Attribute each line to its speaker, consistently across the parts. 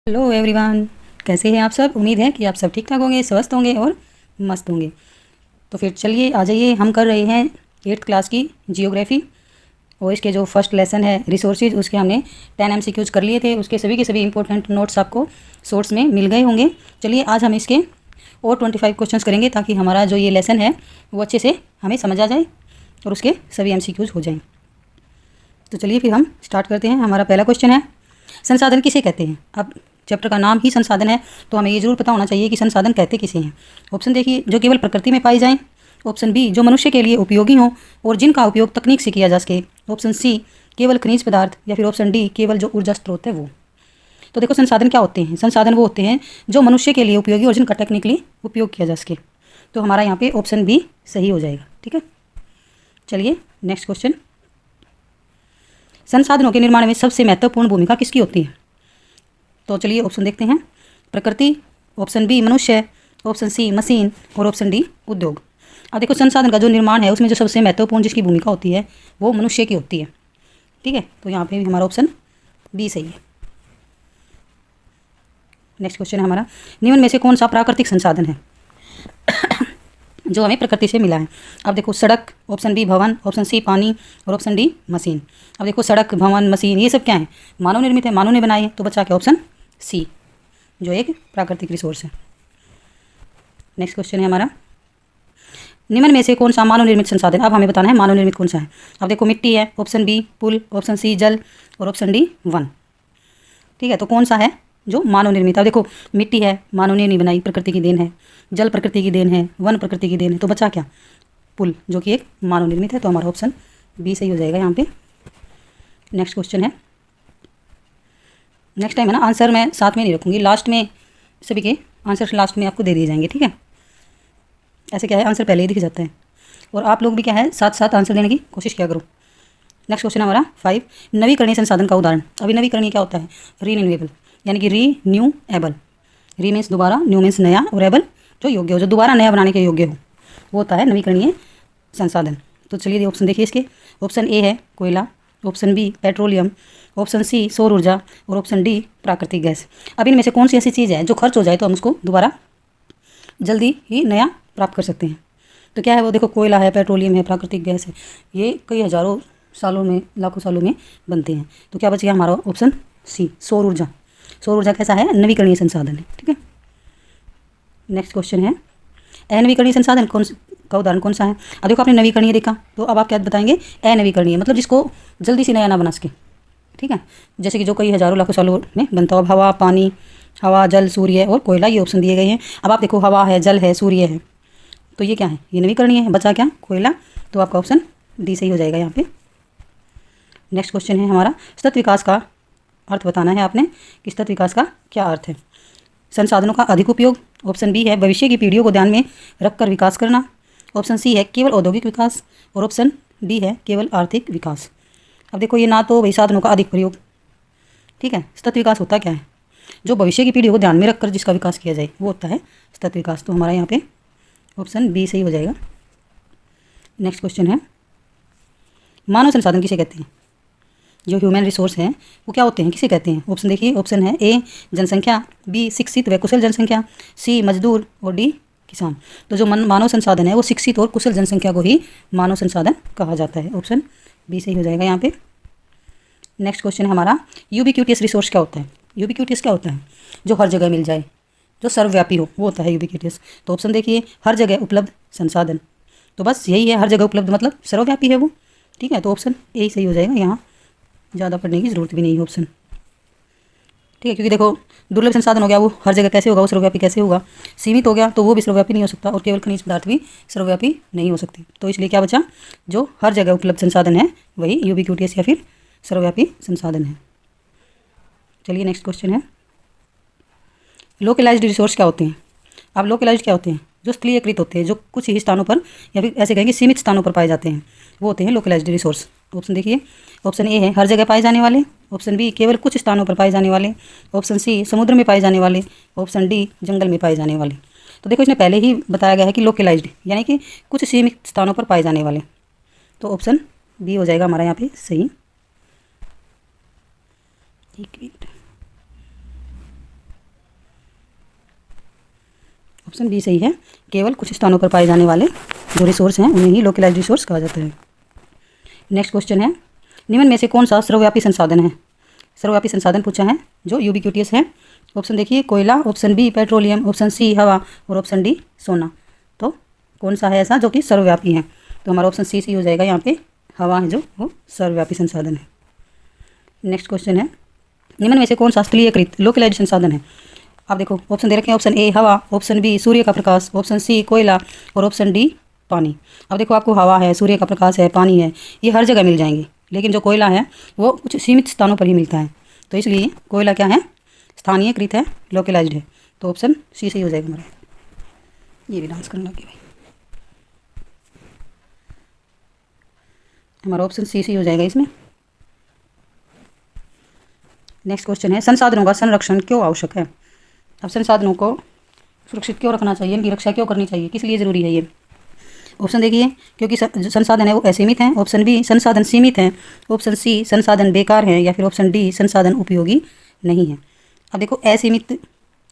Speaker 1: Hello everyone, कैसे हैं आप सब। उम्मीद है कि आप सब ठीक ठाक होंगे, स्वस्थ होंगे और मस्त होंगे। तो फिर चलिए आ जाइए, हम कर रहे हैं 8th क्लास की जियोग्राफी और इसके जो फर्स्ट लेसन है रिसोर्सेज, उसके हमने 10 MCQs कर लिए थे। उसके सभी के सभी इंपॉर्टेंट नोट्स आपको सोर्स में मिल गए होंगे। चलिए आज हम इसके और 25 क्वेश्चंस करेंगे ताकि हमारा जो ये लेसन है वो अच्छे से हमें समझ आ जाए और उसके सभी MCQs हो जाएँ। तो चलिए फिर हम स्टार्ट करते हैं। हमारा पहला क्वेश्चन है, संसाधन किसे कहते हैं। अब चैप्टर का नाम ही संसाधन है तो हमें ये जरूर पता होना चाहिए कि संसाधन कहते किसे हैं। ऑप्शन देखिए, जो केवल प्रकृति में पाई जाएं। ऑप्शन बी, जो मनुष्य के लिए उपयोगी हों और जिनका उपयोग तकनीक से किया जा सके। ऑप्शन सी, केवल खनिज पदार्थ। या फिर ऑप्शन डी, केवल जो ऊर्जा स्रोत है वो। तो देखो, संसाधन क्या होते हैं। संसाधन वो होते हैं जो मनुष्य के लिए उपयोगी और जिनका टेक्निकली उपयोग किया जा सके। तो हमारा यहाँ पे ऑप्शन बी सही हो जाएगा। ठीक है, चलिए नेक्स्ट क्वेश्चन। संसाधनों के निर्माण में सबसे महत्वपूर्ण भूमिका किसकी होती है। तो चलिए ऑप्शन देखते हैं। प्रकृति, ऑप्शन बी मनुष्य, ऑप्शन सी मशीन और ऑप्शन डी उद्योग। अब देखो, संसाधन का जो निर्माण है उसमें जो सबसे महत्वपूर्ण जिसकी भूमिका होती है वो मनुष्य की होती है। ठीक है, तो यहाँ पे भी हमारा ऑप्शन बी सही है। नेक्स्ट क्वेश्चन है हमारा, निम्न में से कौन सा प्राकृतिक संसाधन है जो हमें प्रकृति से मिला है। अब देखो, सड़क, ऑप्शन बी भवन, ऑप्शन सी पानी और ऑप्शन डी मशीन। अब देखो, सड़क, भवन, मशीन ये सब क्या है, मानव निर्मित है, मानव ने बनाए हैं। तो बचा क्या, ऑप्शन सी जो एक प्राकृतिक रिसोर्स है। नेक्स्ट क्वेश्चन है हमारा, निम्न में से कौन सा मानव निर्मित संसाधन। अब हमें बताना है मानव निर्मित कौन सा है। अब देखो, मिट्टी है, ऑप्शन बी पुल, ऑप्शन सी जल और ऑप्शन डी वन। ठीक है, तो कौन सा है जो मानव निर्मित। अब देखो, मिट्टी है, मानव ने नहीं बनाई, प्रकृति की देन है। जल प्रकृति की देन है, वन प्रकृति की देन है। तो बचा क्या, पुल जो कि एक मानव निर्मित है। तो हमारा ऑप्शन बी सही हो जाएगा यहाँ पे। नेक्स्ट क्वेश्चन है, नेक्स्ट टाइम है ना, आंसर मैं साथ में नहीं रखूँगी, लास्ट में सभी के आंसर लास्ट में आपको दे दिए जाएंगे। ठीक है, ऐसे क्या है, आंसर पहले ही दिख जाता है और आप लोग भी क्या है साथ साथ आंसर देने की कोशिश किया करो। नेक्स्ट क्वेश्चन हमारा 5, नवीकरणीय संसाधन का उदाहरण। अभी नवीकरणीय क्या होता है, रीन्यूएबल यानी कि रीन्यूएबल। री मीन्स दोबारा, न्यू मीन्स नया और एबल जो योग्य हो, जो दोबारा नया बनाने के योग्य हो, वो होता है नवीकरणीय संसाधन। तो चलिए ऑप्शन देखिए इसके। ऑप्शन ए है कोयला, option B petroleum, option C सौर ऊर्जा और ऑप्शन डी प्राकृतिक गैस। अब इनमें से कौन सी ऐसी चीज़ है जो खर्च हो जाए तो हम उसको दोबारा जल्दी ही नया प्राप्त कर सकते हैं। तो क्या है वो, देखो, कोयला है, पेट्रोलियम है, प्राकृतिक गैस है। ये कई हज़ारों सालों में, लाखों सालों में बनते हैं। तो क्या बच गया हमारा ऑप्शन सी सौर ऊर्जा। सौर ऊर्जा कैसा है, नवीकरणीय संसाधन है। ठीक है, नेक्स्ट क्वेश्चन है, अनवीकरणीय संसाधन कौन का उदाहरण कौन सा है। अब देखो, आपने नवीकरणीय देखा तो अब आप क्या बताएंगे, अनवीकरणीय मतलब जिसको जल्दी से नया ना बना सके। ठीक है, जैसे कि जो कई हज़ारों लाखों सालों में बनता हो। अब हवा, पानी, हवा, जल, सूर्य और कोयला, ये ऑप्शन दिए गए हैं। अब आप देखो, हवा है, जल है, सूर्य है, तो ये क्या है, ये नवीकरणीय है। बचा क्या, कोयला। तो आपका ऑप्शन डी सही हो जाएगा यहाँ पे। नेक्स्ट क्वेश्चन है हमारा, सतत विकास का अर्थ बताना है आपने कि सतत विकास का क्या अर्थ है। संसाधनों का अधिक उपयोग, ऑप्शन बी है भविष्य की पीढ़ियों को ध्यान में रखकर विकास करना, ऑप्शन सी है केवल औद्योगिक विकास और ऑप्शन डी है केवल आर्थिक विकास। अब देखो, ये ना तो भाई साधनों का अधिक प्रयोग। ठीक है, सतत विकास होता क्या है, जो भविष्य की पीढ़ियों को ध्यान में रखकर जिसका विकास किया जाए वो होता है सतत विकास। तो हमारा यहाँ पे ऑप्शन बी सही हो जाएगा। नेक्स्ट क्वेश्चन है, मानव संसाधन किसे कहते हैं। जो ह्यूमन रिसोर्स हैं वो क्या होते हैं, किसे कहते हैं। ऑप्शन देखिए, ऑप्शन है ए जनसंख्या, बी शिक्षित व कुशल जनसंख्या, सी मजदूर और डी किसान। तो जो मानव संसाधन है वो शिक्षित और कुशल जनसंख्या को ही मानव संसाधन कहा जाता है। ऑप्शन बी सही हो जाएगा यहाँ पे। नेक्स्ट क्वेश्चन है हमारा, यूबिक्यूटियस रिसोर्स क्या होता है। यूबिक्यूटियस क्या होता है, जो हर जगह मिल जाए, जो सर्वव्यापी हो, वो होता है यूबिक्यूटियस। तो ऑप्शन देखिए, हर जगह उपलब्ध संसाधन। तो बस यही है, हर जगह उपलब्ध मतलब सर्वव्यापी है वो। ठीक है, तो ऑप्शन ए सही हो जाएगा, यहाँ ज़्यादा पढ़ने की ज़रूरत भी नहीं है ऑप्शन। ठीक है, क्योंकि देखो, दुर्लभ संसाधन हो गया वो हर जगह कैसे होगा, वो सर्वव्यापी कैसे होगा। सीमित हो गया तो वो भी सर्वव्यापी नहीं हो सकता और केवल खनिज पदार्थ भी सर्वव्यापी नहीं हो सकते। तो इसलिए क्या बचा, जो हर जगह उपलब्ध संसाधन है वही यूबिक्यूटियस या फिर सर्वव्यापी संसाधन है। चलिए नेक्स्ट क्वेश्चन है, लोकलाइज्ड रिसोर्स क्या होते हैं। अब लोकलाइज्ड क्या होते हैं, जो स्थलीयकृत होते हैं, जो कुछ ही स्थानों पर या फिर ऐसे कहेंगे सीमित स्थानों पर पाए जाते हैं, वो होते हैं लोकलाइज्ड रिसोर्स। ऑप्शन देखिए, ऑप्शन ए है हर जगह पाए जाने वाले, ऑप्शन बी केवल कुछ स्थानों पर पाए जाने वाले, ऑप्शन सी समुद्र में पाए जाने वाले, ऑप्शन डी जंगल में पाए जाने वाले। तो देखो, इसने पहले ही बताया गया है कि लोकलाइज्ड यानी कि कुछ सीमित स्थानों पर पाए जाने वाले। तो ऑप्शन बी हो जाएगा हमारा यहाँ पे सही। एक मिनट, ऑप्शन बी सही है। केवल कुछ स्थानों पर पाए जाने वाले जो रिसोर्स हैं उन्हें ही लोकलाइज्ड रिसोर्स कहा जाता है। नेक्स्ट क्वेश्चन है, निम्न में से कौन सा सर्वव्यापी संसाधन है? सर्वव्यापी संसाधन पूछा है जो यूबिक्यूटियस है। ऑप्शन देखिए कोयला, option B petroleum, option C हवा और ऑप्शन डी सोना। तो कौन सा है ऐसा जो कि सर्वव्यापी है? तो हमारा ऑप्शन सी सही हो जाएगा। यहाँ पे हवा है जो वो सर्वव्यापी संसाधन है। नेक्स्ट क्वेश्चन है, निम्न में से कौन सा स्थलीयकृत लोकलाइज्ड संसाधन है? आप देखो ऑप्शन दे रखे हैं, ऑप्शन ए हवा, ऑप्शन बी सूर्य का प्रकाश, ऑप्शन सी कोयला और ऑप्शन डी पानी। अब देखो आपको हवा है, सूर्य का प्रकाश है, पानी है, ये हर जगह मिल जाएंगे, लेकिन जो कोयला है वो कुछ सीमित स्थानों पर ही मिलता है। तो इसलिए कोयला क्या है? स्थानीयकृत है, लोकलाइज्ड है। तो ऑप्शन सी सही हो जाएगा हमारा। ये भी डांस करने लगे भाई, हमारा ऑप्शन सी सही हो जाएगा इसमें। नेक्स्ट क्वेश्चन है, संसाधनों का संरक्षण क्यों आवश्यक है? अब संसाधनों को सुरक्षित क्यों रखना चाहिए, इनकी रक्षा क्यों करनी चाहिए, किस लिए ज़रूरी है ये? ऑप्शन देखिए, क्योंकि जो संसाधन है वो असीमित हैं, ऑप्शन बी संसाधन सीमित हैं, ऑप्शन सी संसाधन बेकार हैं, या फिर ऑप्शन डी संसाधन उपयोगी नहीं है। अब देखो असीमित,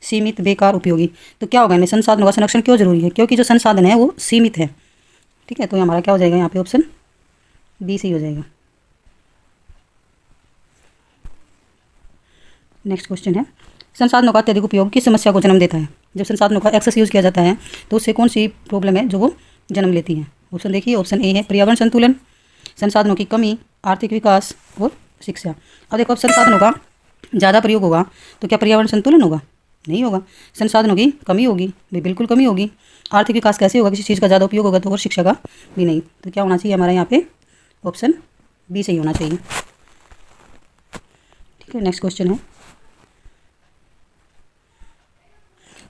Speaker 1: सीमित, बेकार, उपयोगी, तो क्या होगा इनमें? संसाधनों का संरक्षण क्यों जरूरी है? क्योंकि जो संसाधन है वो सीमित है। ठीक है, तो हमारा क्या हो जाएगा यहाँ पे? ऑप्शन बी सही हो जाएगा। नेक्स्ट क्वेश्चन है, संसाधनों का अत्यधिक उपयोग किस समस्या को जन्म देता है? जब संसाधनों का एक्सेस यूज़ किया जाता है तो उससे कौन सी प्रॉब्लम है जो वो जन्म लेती है? ऑप्शन देखिए, ऑप्शन ए है पर्यावरण संतुलन, संसाधनों की कमी, आर्थिक विकास और शिक्षा। अब देखो, अब संसाधनों का ज़्यादा प्रयोग होगा तो क्या पर्यावरण संतुलन होगा? नहीं होगा। संसाधनों की कमी होगी भी, बिल्कुल कमी होगी। आर्थिक विकास कैसे होगा? किसी चीज़ का ज़्यादा उपयोग होगा तो, और शिक्षा का भी नहीं। तो क्या होना चाहिए हमारा यहाँ पे? ऑप्शन बी सही होना चाहिए। ठीक है, नेक्स्ट क्वेश्चन है,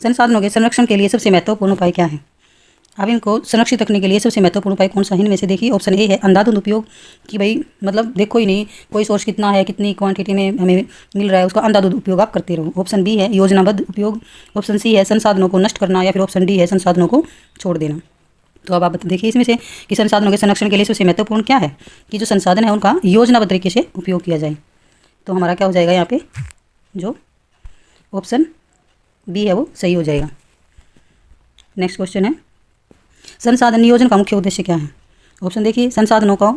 Speaker 1: संसाधनों के संरक्षण के लिए सबसे महत्वपूर्ण उपाय क्या है? अब इनको संरक्षित रखने के लिए सबसे महत्वपूर्ण उपाय कौन सा है? इनमें से देखिए, ऑप्शन ए है अंधाधुंध उपयोग, कि भाई मतलब देखो ही नहीं कोई सोर्स कितना है, कितनी क्वांटिटी में हमें मिल रहा है, उसका अंधाधुंध उपयोग आप करते रहो। ऑप्शन बी है योजनाबद्ध उपयोग, ऑप्शन सी है संसाधनों को नष्ट करना, या फिर ऑप्शन डी है संसाधनों को छोड़ देना। तो अब आप देखिए इसमें से कि संसाधनों के संरक्षण के लिए सबसे महत्वपूर्ण क्या है? कि जो संसाधन है उनका योजनाबद्ध तरीके से उपयोग किया जाए। तो हमारा क्या हो जाएगा यहाँ पे? जो ऑप्शन बी है वो सही हो जाएगा। नेक्स्ट क्वेश्चन है, संसाधन नियोजन का मुख्य उद्देश्य क्या है? ऑप्शन देखिए, संसाधनों का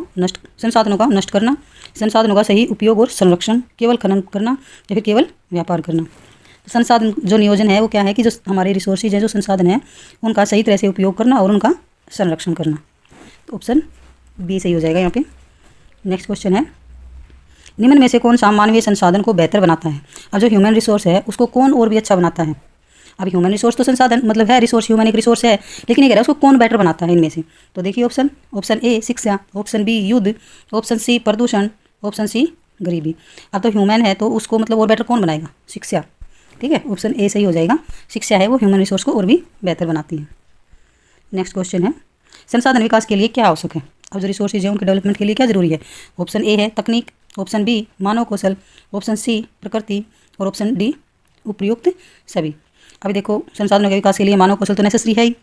Speaker 1: नष्ट करना, संसाधनों का सही उपयोग और संरक्षण, केवल खनन करना, या फिर केवल व्यापार करना। तो संसाधन जो नियोजन है वो क्या है? कि जो हमारे रिसोर्सेज हैं, जो संसाधन है, उनका सही तरह से उपयोग करना और उनका संरक्षण करना। तो ऑप्शन बी सही हो जाएगा यहाँ पे। नेक्स्ट क्वेश्चन है, निम्न में से कौन सा मानवीय संसाधन को बेहतर बनाता है? अब जो ह्यूमन रिसोर्स है उसको कौन और भी अच्छा बनाता है? अब ह्यूमन रिसोर्स तो संसाधन मतलब है, रिसोर्स ह्यूमन एक रिसोर्स है, लेकिन ये कह रहा है उसको कौन बेटर बनाता है इनमें से? तो देखिए ऑप्शन ए शिक्षा, ऑप्शन बी युद्ध, ऑप्शन सी प्रदूषण, ऑप्शन सी गरीबी। अब तो ह्यूमन है तो उसको मतलब और बेटर कौन बनाएगा? शिक्षा। ठीक है, ऑप्शन ए सही हो जाएगा। शिक्षा है वो ह्यूमन रिसोर्स को और भी बेहतर बनाती है। नेक्स्ट क्वेश्चन है, संसाधन विकास के लिए क्या आवश्यक है? अब जो रिसोर्सेज है उनके डेवलपमेंट के लिए क्या जरूरी है? ऑप्शन ए है तकनीक, ऑप्शन बी मानव कौशल, ऑप्शन सी प्रकृति और ऑप्शन डी उपयुक्त सभी। अभी देखो, संसाधनों के विकास के लिए मानव कौशल तो नेसेसरी है ही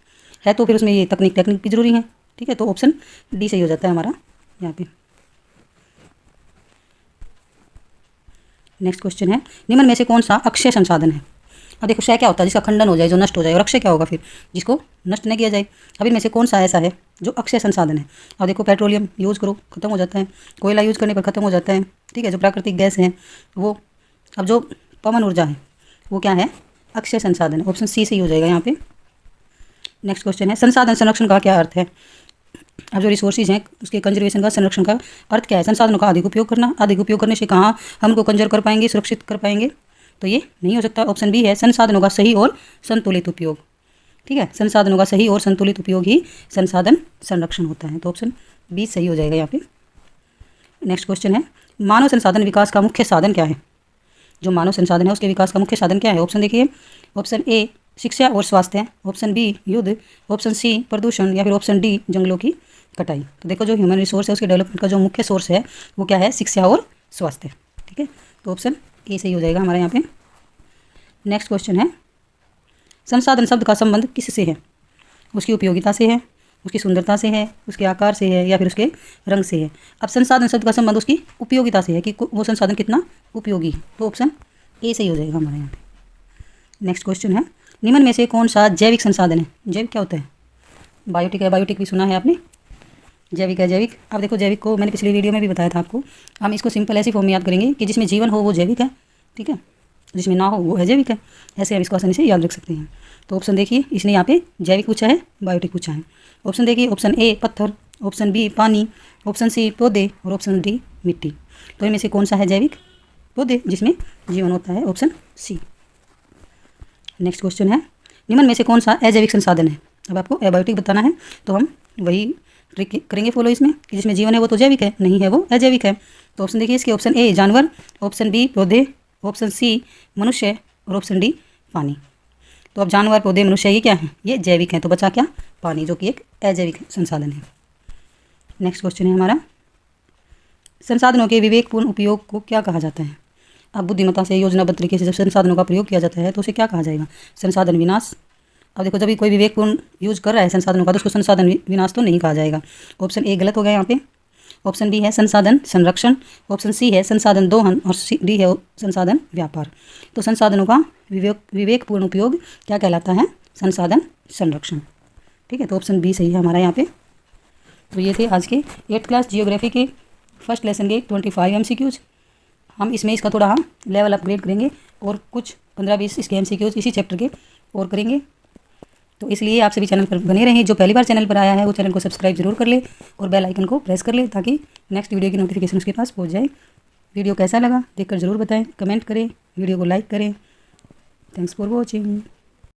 Speaker 1: है, तो फिर उसमें ये तकनीक भी जरूरी है। ठीक है, तो ऑप्शन डी सही हो जाता है हमारा यहाँ पे। नेक्स्ट क्वेश्चन है, निम्न में से कौन सा अक्षय संसाधन है? अब देखो, क्षय क्या होता है? जिसका खंडन हो जाए, जो नष्ट हो जाए, और अक्षय क्या होगा? फिर जिसको नष्ट न किया जाए। अब इनमें से कौन सा ऐसा है जो अक्षय संसाधन है? अब देखो, पेट्रोलियम यूज़ करो खत्म हो जाता है, कोयला यूज़ करने पर खत्म हो जाता है। ठीक है, जो प्राकृतिक गैस है वो, अब जो पवन ऊर्जा है वो क्या है? अक्षय संसाधन। ऑप्शन सी सही हो जाएगा यहाँ पे। नेक्स्ट क्वेश्चन है, संसाधन संरक्षण का क्या अर्थ है? अब जो रिसोर्सेज हैं उसके कंजर्वेशन का, संरक्षण का अर्थ क्या है? संसाधनों का अधिक उपयोग करना। अधिक उपयोग करने से कहाँ हम उनको कंजर्व कर पाएंगे, सुरक्षित कर पाएंगे? तो ये नहीं हो सकता। ऑप्शन बी है संसाधनों का सही और संतुलित उपयोग। ठीक है, संसाधनों का सही और संतुलित उपयोग ही संसाधन संरक्षण होता है। तो ऑप्शन बी सही हो जाएगा यहाँ पे। नेक्स्ट क्वेश्चन है, मानव संसाधन विकास का मुख्य साधन क्या है? जो मानव संसाधन है उसके विकास का मुख्य साधन क्या है? ऑप्शन देखिए, ऑप्शन ए शिक्षा और स्वास्थ्य, ऑप्शन बी युद्ध, ऑप्शन सी प्रदूषण, या फिर ऑप्शन डी जंगलों की कटाई। तो देखो, जो ह्यूमन रिसोर्स है उसके डेवलपमेंट का जो मुख्य सोर्स है वो क्या है? शिक्षा और स्वास्थ्य। ठीक है, तो ऑप्शन ए सही हो जाएगा हमारे यहाँ पे। नेक्स्ट क्वेश्चन है, संसाधन शब्द का संबंध किससे है? उसकी उपयोगिता से है, उसकी सुंदरता से है, उसके आकार से है, या फिर उसके रंग से है? अब संसाधन शब्द का संबंध उसकी उपयोगिता से है कि वो संसाधन कितना उपयोगी है। तो ऑप्शन ए सही हो जाएगा हमारे यहाँ पे। नेक्स्ट क्वेश्चन है, निम्न में से कौन सा जैविक संसाधन है? जैविक क्या होता है? बायोटिक है, बायोटिक भी सुना है आपने। जैविक है, जैविक। अब देखो जैविक को मैंने पिछली वीडियो में भी बताया था आपको। हम इसको सिंपल ऐसी फॉर्म में याद करेंगे कि जिसमें जीवन हो वो जैविक है, ठीक है, जिसमें ना हो वो अजैविक है। ऐसे हम इसको आसानी से याद रख सकते हैं। तो ऑप्शन देखिए, इसने यहाँ पे जैविक पूछा है, बायोटिक पूछा है। ऑप्शन देखिए, ऑप्शन ए पत्थर, ऑप्शन बी पानी, ऑप्शन सी पौधे और ऑप्शन डी मिट्टी। तो इनमें से कौन सा है जैविक? पौधे, जिसमें जीवन होता है, ऑप्शन सी। नेक्स्ट क्वेश्चन है, निम्न में से कौन सा अजैविक संसाधन है? अब आपको एबायोटिक बताना है, तो हम वही ट्रिक करेंगे फॉलो इसमें कि जिसमें जीवन है वो तो जैविक है, नहीं है वो अजैविक है। तो ऑप्शन देखिए इसके, ऑप्शन ए जानवर, ऑप्शन बी पौधे, ऑप्शन सी मनुष्य और ऑप्शन डी पानी। तो अब जानवर, पौधे, मनुष्य ये क्या है? ये जैविक हैं। तो बचा क्या? पानी, जो कि एक अजैविक संसाधन है। नेक्स्ट क्वेश्चन है हमारा, संसाधनों के विवेकपूर्ण उपयोग को क्या कहा जाता है? अब बुद्धिमत्ता से, योजनाबद्ध तरीके से जब संसाधनों का प्रयोग किया जाता है तो उसे क्या कहा जाएगा? संसाधन विनाश। अब देखो, जब भी कोई विवेकपूर्ण यूज कर रहा है संसाधनों का तो उसको संसाधन विनाश तो नहीं कहा जाएगा। ऑप्शन ए गलत हो गया यहाँ पे। ऑप्शन बी है संसाधन संरक्षण, ऑप्शन सी है संसाधन दोहन और डी है संसाधन व्यापार। तो संसाधनों का विवेकपूर्ण उपयोग क्या कहलाता है? संसाधन संरक्षण, ठीक है। तो ऑप्शन बी सही है हमारा यहाँ पे। तो ये थे आज के 8th क्लास जियोग्राफी के फर्स्ट लेसन के 25 MCQs। हम इसमें इसका थोड़ा लेवल अपग्रेड करेंगे और कुछ 15-20 इसके MCQs इसी चैप्टर के और करेंगे। तो इसलिए आप सभी चैनल पर बने रहें। जो पहली बार चैनल पर आया है वो चैनल को सब्सक्राइब जरूर कर ले और बेल आइकन को प्रेस कर ले ताकि नेक्स्ट वीडियो की नोटिफिकेशन उसके पास पहुंच जाए। वीडियो कैसा लगा देखकर ज़रूर बताएं, कमेंट करें, वीडियो को लाइक करें। Thanks for watching.